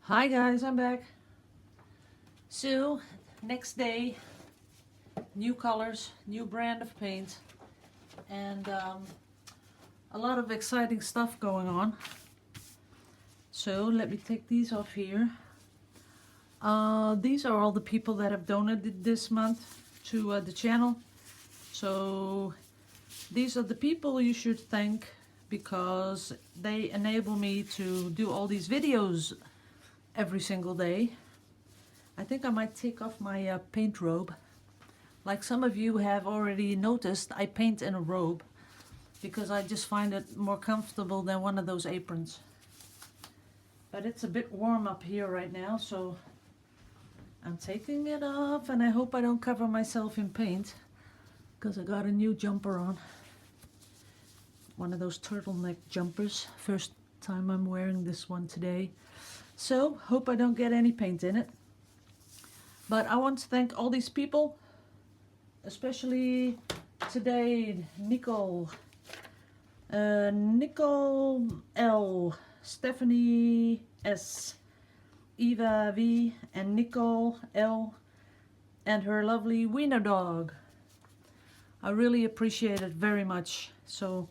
Hi guys, I'm back. So, next day, new colors, new brand of paint, and a lot of exciting stuff going on. So, let me take these off here. These are all the people that have donated this month to the channel. So, these are the people you should thank because they enable me to do all these videos every single day. I think I might take off my paint robe. Like some of you have already noticed, I paint in a robe because I just find it more comfortable than one of those aprons. But it's a bit warm up here right now, so I'm taking it off, and I hope I don't cover myself in paint because I got a new jumper on. One of those turtleneck jumpers. First time I'm wearing this one today. So, hope I don't get any paint in it. But I want to thank all these people, especially today, Nicole L, Stephanie S, Eva V, and Nicole L, and her lovely wiener dog. I really appreciate it very much. So,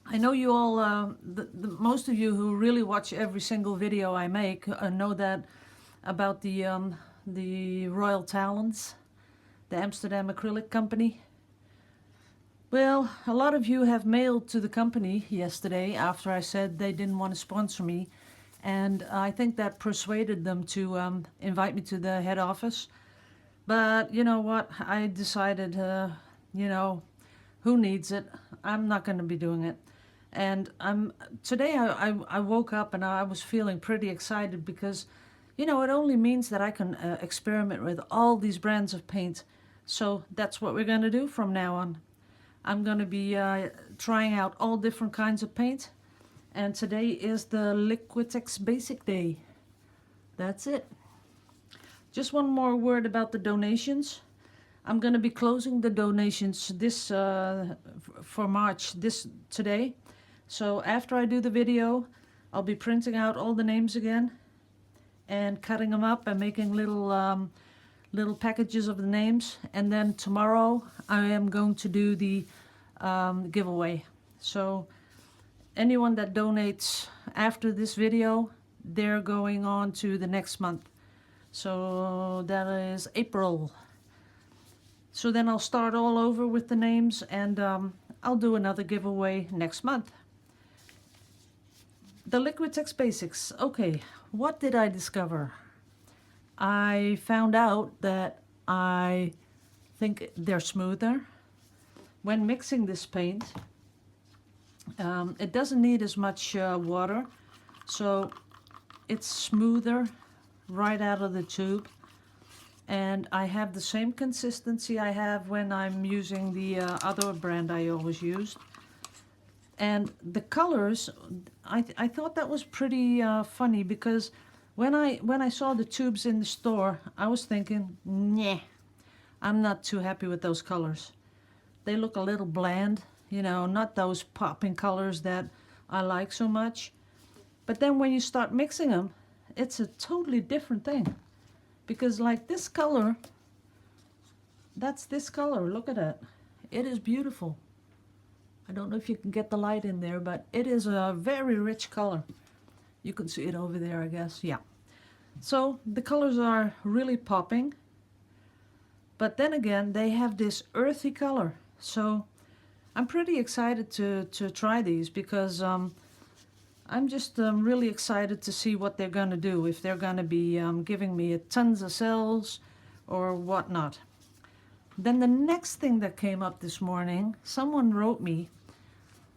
I know you all, most of you who really watch every single video I make know that about the Royal Talents, the Amsterdam Acrylic company. Well, a lot of you have mailed to the company yesterday after I said they didn't want to sponsor me, and I think that persuaded them to invite me to the head office. But you know what? I decided, you know, who needs it? I'm not going to be doing it. And today I woke up and I was feeling pretty excited because, you know, it only means that I can experiment with all these brands of paint. So that's what we're going to do from now on. I'm going to be trying out all different kinds of paint. And today is the Liquitex Basic Day. That's it. Just one more word about the donations. I'm going to be closing the donations this for March today. So after I do the video, I'll be printing out all the names again and cutting them up and making little little packages of the names. And then tomorrow I am going to do the giveaway. So anyone that donates after this video, they're going on to the next month. So that is April. So then I'll start all over with the names, and I'll do another giveaway next month. The Liquitex Basics. Okay, what did I discover? I found out that I think they're smoother. When mixing this paint, it doesn't need as much water, so it's smoother right out of the tube. And I have the same consistency I have when I'm using the other brand I always used. And the colors, I thought that was pretty funny because when I saw the tubes in the store, I was thinking, nah, I'm not too happy with those colors. They look a little bland, you know, not those popping colors that I like so much. But then when you start mixing them, it's a totally different thing. Because like this color, that's this color, look at it. It is beautiful. I don't know if you can get the light in there, but it is a very rich color. You can see it over there, I guess, yeah. So the colors are really popping. But then again, they have this earthy color. So I'm pretty excited to try these because I'm just really excited to see what they're going to do, if they're going to be giving me tons of cells or whatnot. Then the next thing that came up this morning, someone wrote me,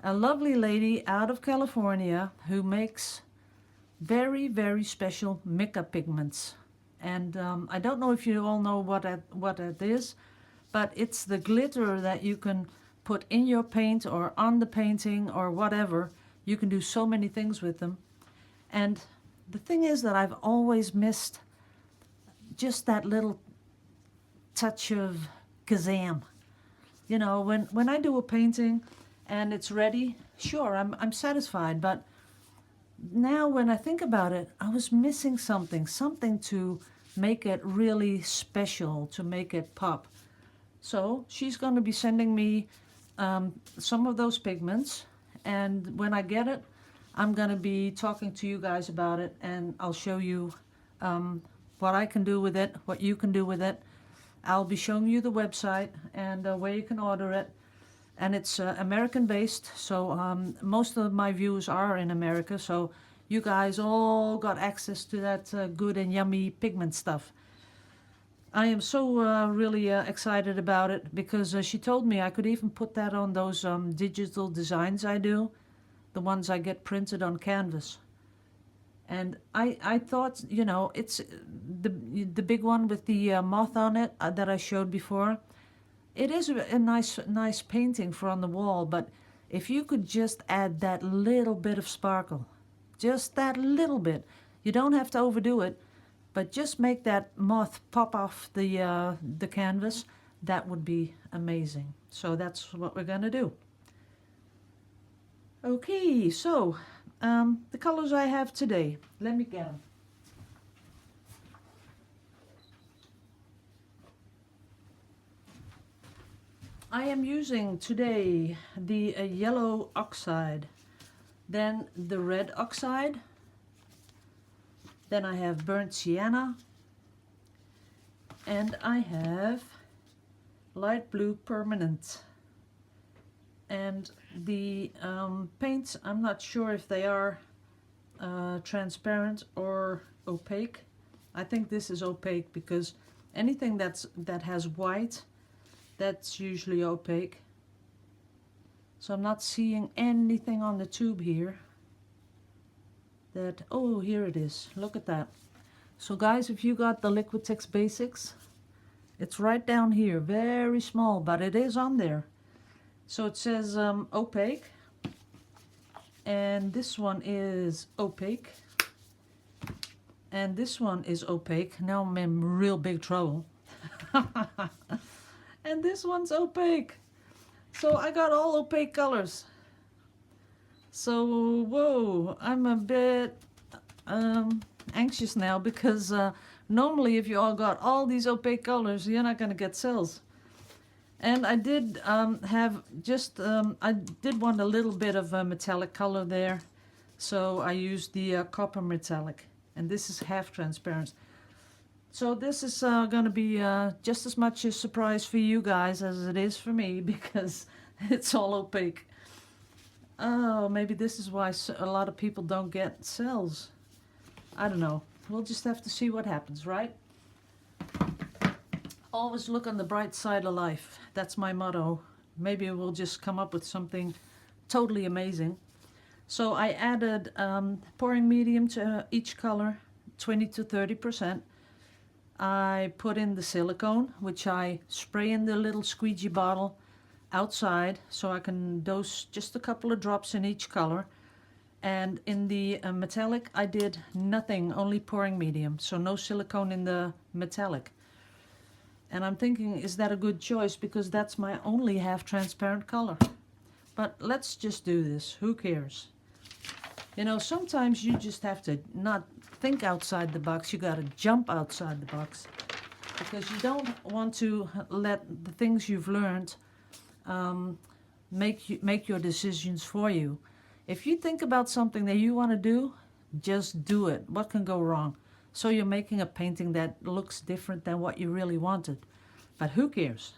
a lovely lady out of California who makes very, very special mica pigments. And I don't know if you all know what it is, but it's the glitter that you can put in your paint or on the painting or whatever. You can do so many things with them. And the thing is that I've always missed just that little touch of kazam. You know, when I do a painting and it's ready, sure, I'm satisfied, but now when I think about it, I was missing something to make it really special, to make it pop. So she's going to be sending me some of those pigments, and when I get it, I'm going to be talking to you guys about it, and I'll show you what I can do with it, what you can do with it. I'll be showing you the website and where you can order it. And it's American based, so most of my viewers are in America, so you guys all got access to that good and yummy pigment stuff. I am so really excited about it, because she told me I could even put that on those digital designs I do, the ones I get printed on canvas. And I thought, you know, it's the big one with the moth on it that I showed before. It is a nice painting for on the wall, but if you could just add that little bit of sparkle, just that little bit, you don't have to overdo it, but just make that moth pop off the canvas, that would be amazing. So that's what we're gonna do. Okay, so the colors I have today, let me get them. I am using today the yellow oxide, then the red oxide, then I have burnt sienna, and I have light blue permanent. And the paints, I'm not sure if they are transparent or opaque. I think this is opaque, because anything that has white, that's usually opaque. So I'm not seeing anything on the tube here that, oh, here it is, look at that. So guys, if you got the Liquitex Basics, it's right down here, very small, but it is on there. So it says opaque, and this one is opaque, and this one is opaque. Now I'm in real big trouble. And this one's opaque. So I got all opaque colors. So, whoa, I'm a bit anxious now, because normally if you all got all these opaque colors, you're not going to get sales. And I did have just, I did want a little bit of a metallic color there. So I used the copper metallic, and this is half transparent. So this is going to be just as much a surprise for you guys as it is for me, because it's all opaque. Oh, maybe this is why a lot of people don't get sales. I don't know. We'll just have to see what happens, right? Always look on the bright side of life. That's my motto. Maybe we'll just come up with something totally amazing. So I added pouring medium to each color, 20 to 30%. I put in the silicone, which I spray in the little squeegee bottle outside, so I can dose just a couple of drops in each color. And in the metallic, I did nothing, only pouring medium, so no silicone in the metallic. And I'm thinking, is that a good choice? Because that's my only half transparent color. But let's just do this. Who cares? You know, sometimes you just have to not think outside the box. You got to jump outside the box, because you don't want to let the things you've learned make your decisions for you. If you think about something that you want to do, just do it. What can go wrong? So you're making a painting that looks different than what you really wanted. But who cares?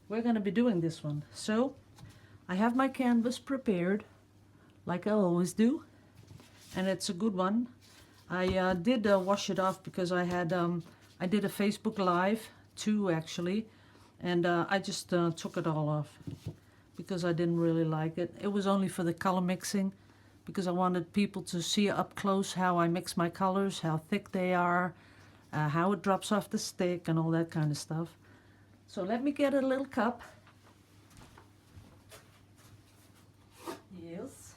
We're going to be doing this one. So I have my canvas prepared, like I always do. And it's a good one. I did wash it off, because I had I did a Facebook Live too, actually. And I just took it all off, because I didn't really like it. It was only for the color mixing, because I wanted people to see up close how I mix my colors, how thick they are, how it drops off the stick, and all that kind of stuff. So let me get a little cup. Yes.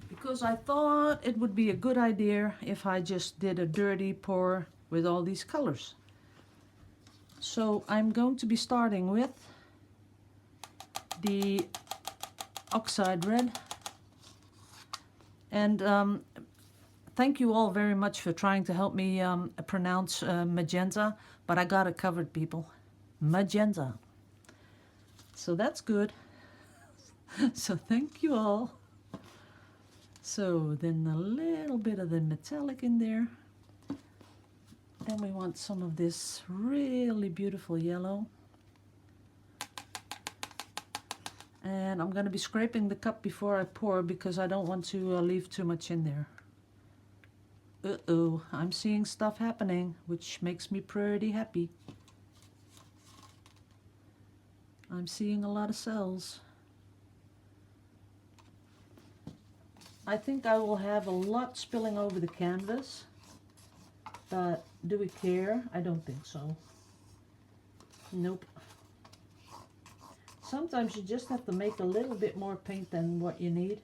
Because I thought it would be a good idea if I just did a dirty pour with all these colors. So I'm going to be starting with the oxide red. And thank you all very much for trying to help me pronounce magenta, but I got it covered, people. Magenta. So that's good. So thank you all. So then a little bit of the metallic in there. Then we want some of this really beautiful yellow. And I'm going to be scraping the cup before I pour because I don't want to leave too much in there. Uh-oh, I'm seeing stuff happening, which makes me pretty happy. I'm seeing a lot of cells. I think I will have a lot spilling over the canvas, but do we care? I don't think so. Nope. Sometimes you just have to make a little bit more paint than what you need.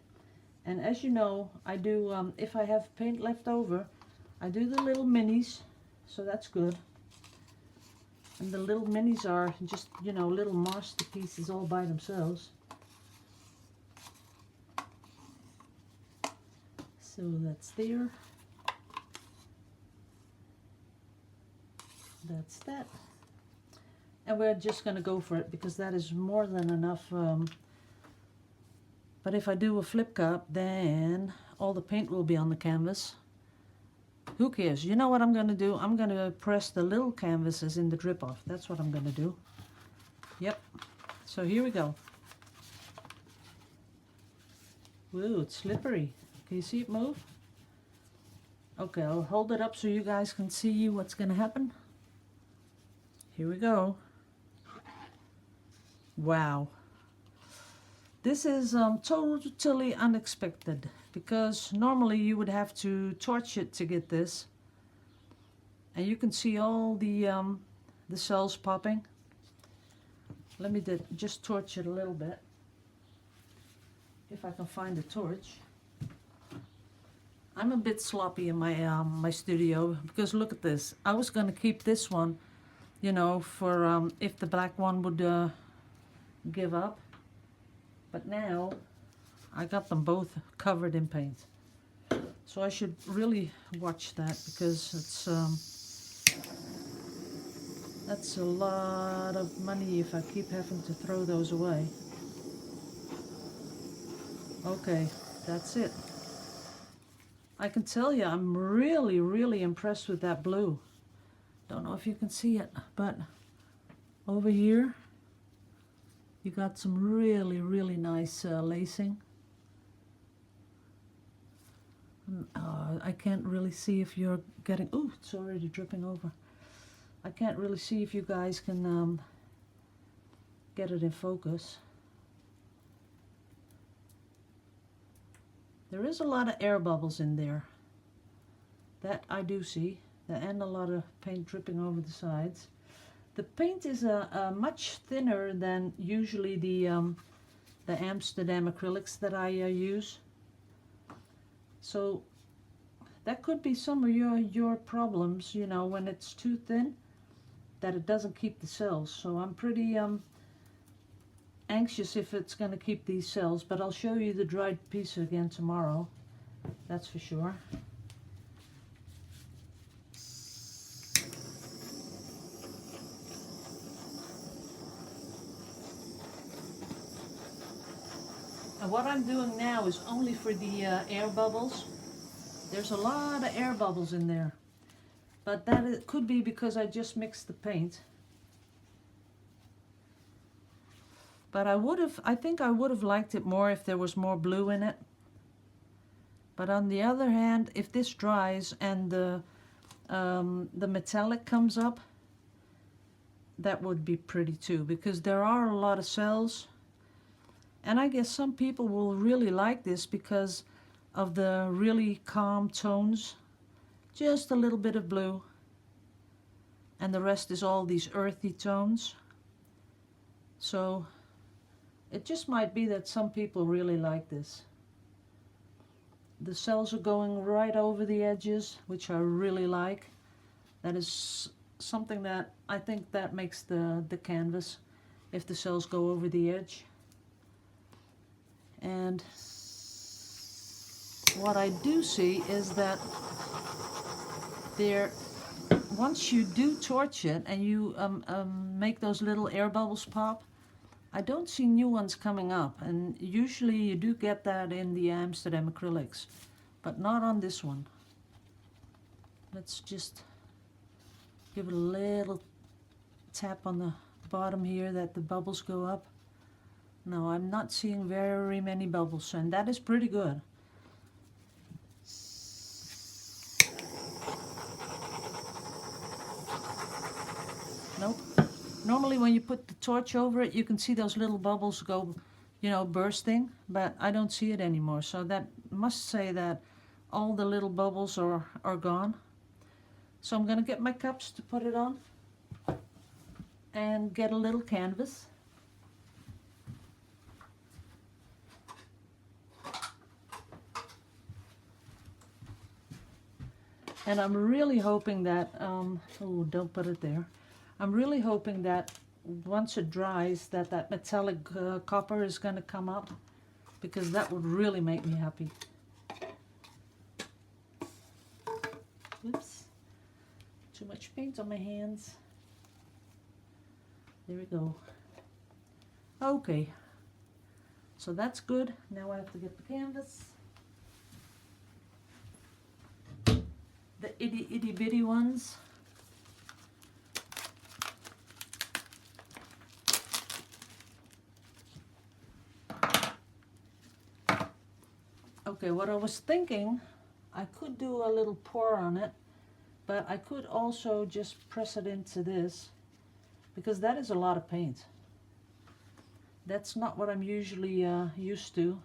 And as you know, I do, if I have paint left over, I do the little minis, so that's good. And the little minis are just, you know, little masterpieces all by themselves. So that's there. That's that. And we're just going to go for it because that is more than enough. But if I do a flip cup, then all the paint will be on the canvas. Who cares? You know what I'm going to do? I'm going to press the little canvases in the drip off. That's what I'm going to do. Yep. So here we go. Whoa, it's slippery. Can you see it move? Okay, I'll hold it up so you guys can see what's going to happen. Here we go. Wow. This is totally unexpected because normally you would have to torch it to get this. And you can see all the cells popping. Let me just torch it a little bit. If I can find a torch. I'm a bit sloppy in my my studio because look at this. I was going to keep this one, you know, for if the black one would give up. But now I got them both covered in paint. So I should really watch that because it's that's a lot of money if I keep having to throw those away. Okay, that's it. I can tell you I'm really, really impressed with that blue. Don't know if you can see it, but over here you got some really, really nice lacing. I can't really see if you're getting, ooh, it's already dripping over. I can't really see if you guys can get it in focus. There is a lot of air bubbles in there. That I do see. And a lot of paint dripping over the sides. The paint is much thinner than usually the Amsterdam acrylics that I use. So that could be some of your problems, you know, when it's too thin, that it doesn't keep the cells. So I'm pretty anxious if it's going to keep these cells, but I'll show you the dried piece again tomorrow. That's for sure. And what I'm doing now is only for the air bubbles. There's a lot of air bubbles in there. But it could be because I just mixed the paint. But I think I would have liked it more if there was more blue in it. But on the other hand, if this dries and the metallic comes up, that would be pretty too, because there are a lot of cells. And I guess some people will really like this because of the really calm tones. Just a little bit of blue. And the rest is all these earthy tones. So it just might be that some people really like this. The cells are going right over the edges, which I really like. That is something that I think that makes the canvas, if the cells go over the edge. And what I do see is that there, once you do torch it and you make those little air bubbles pop, I don't see new ones coming up, and usually you do get that in the Amsterdam acrylics, but not on this one. Let's just give it a little tap on the bottom here that the bubbles go up. No, I'm not seeing very many bubbles, and that is pretty good. Nope. Normally when you put the torch over it, you can see those little bubbles go, you know, bursting, but I don't see it anymore. So that must say that all the little bubbles are gone. So I'm going to get my cups to put it on and get a little canvas. And I'm really hoping that, oh, don't put it there. I'm really hoping that once it dries, that metallic copper is going to come up, because that would really make me happy. Oops, too much paint on my hands. There we go. Okay, so that's good. Now I have to get the canvas. The itty bitty ones. Okay, what I was thinking, I could do a little pour on it, but I could also just press it into this, because that is a lot of paint. That's not what I'm usually used to,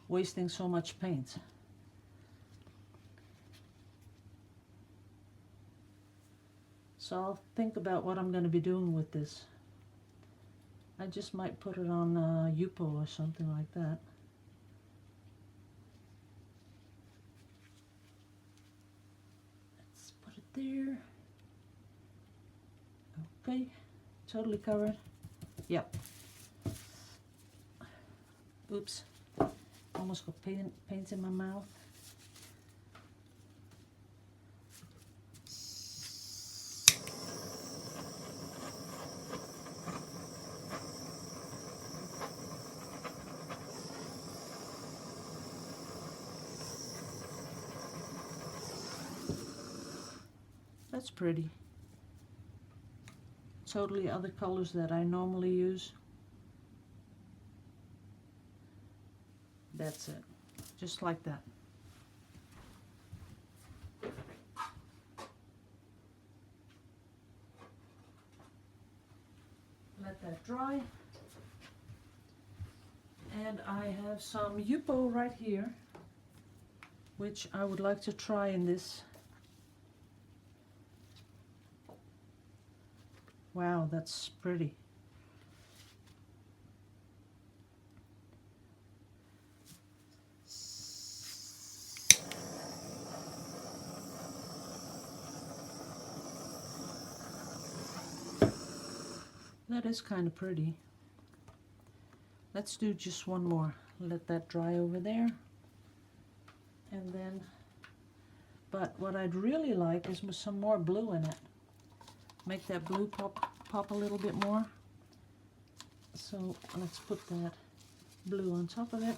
wasting so much paint. So I'll think about what I'm going to be doing with this. I just might put it on Yupo or something like that. Let's put it there. Okay, totally covered. Yep. Oops, almost got paint in my mouth. That's pretty. Totally other colors that I normally use. That's it. Just like that. Let that dry. And I have some Yupo right here, which I would like to try in this. Wow, that's pretty. That is kind of pretty. Let's do just one more. Let that dry over there. And then, but what I'd really like is some more blue in it. Make that blue pop a little bit more. So let's put that blue on top of it.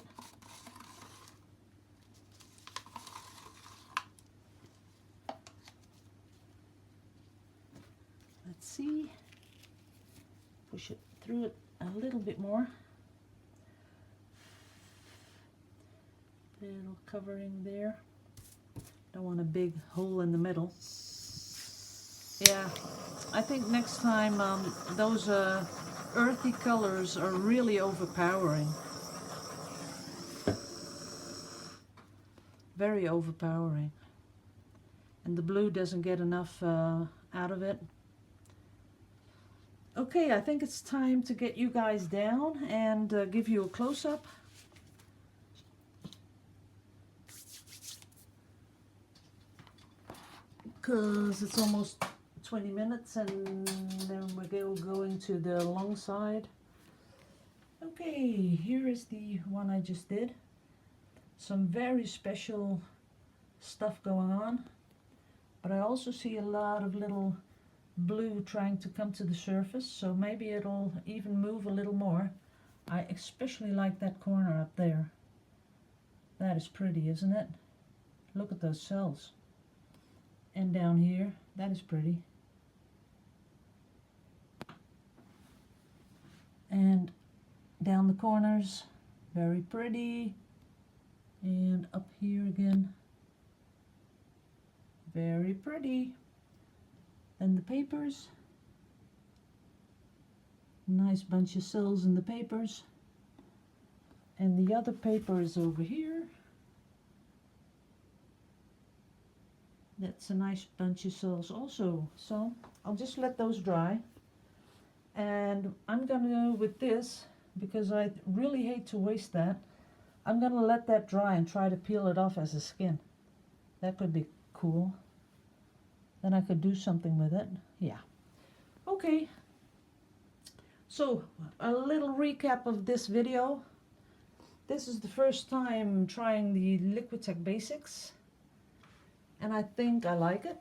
Let's see. Push it through it a little bit more. Little covering there. Don't want a big hole in the middle. Yeah, I think next time those earthy colors are really overpowering. Very overpowering. And the blue doesn't get enough out of it. Okay, I think it's time to get you guys down and give you a close-up. Because it's almost 20 minutes and then we're going to the long side. Okay, here is the one I just did. some very special stuff going on, but I also see a lot of little blue trying to come to the surface, so maybe it'll even move a little more. I especially like that corner up there. That is pretty, isn't it? Look at those cells. And down here, that is pretty. And down the corners, very pretty. And up here again, very pretty. And the papers, nice bunch of cells in the papers. And the other paper is over here. That's a nice bunch of cells also. So I'll just let those dry. And I'm gonna, with this, because I really hate to waste that, I'm gonna let that dry and try to peel it off as a skin. That could be cool. Then I could do something with it. Yeah. Okay. So a little recap of this video. This is the first time trying the Liquitex Basics, and I think I like it.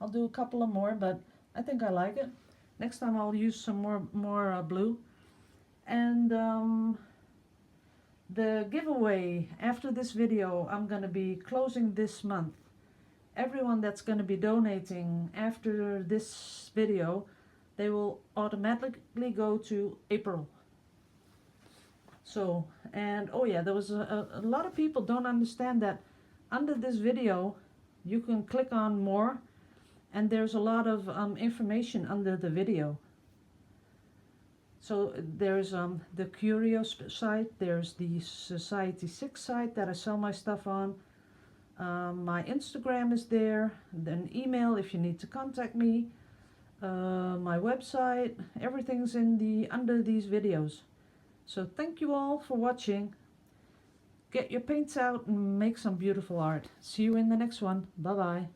I'll do a couple of more, but I think I like it. Next time I'll use some more blue. And the giveaway after this video, I'm going to be closing this month. Everyone that's going to be donating after this video, they will automatically go to April. So, and oh yeah, there was a lot of people don't understand that under this video you can click on more, and there's a lot of information under the video. So there's the Curious site, there's the Society 6 site that I sell my stuff on. My Instagram is there, then email if you need to contact me, my website, everything's in the under these videos. So thank you all for watching. Get your paints out and make some beautiful art. See you in the next one. Bye bye.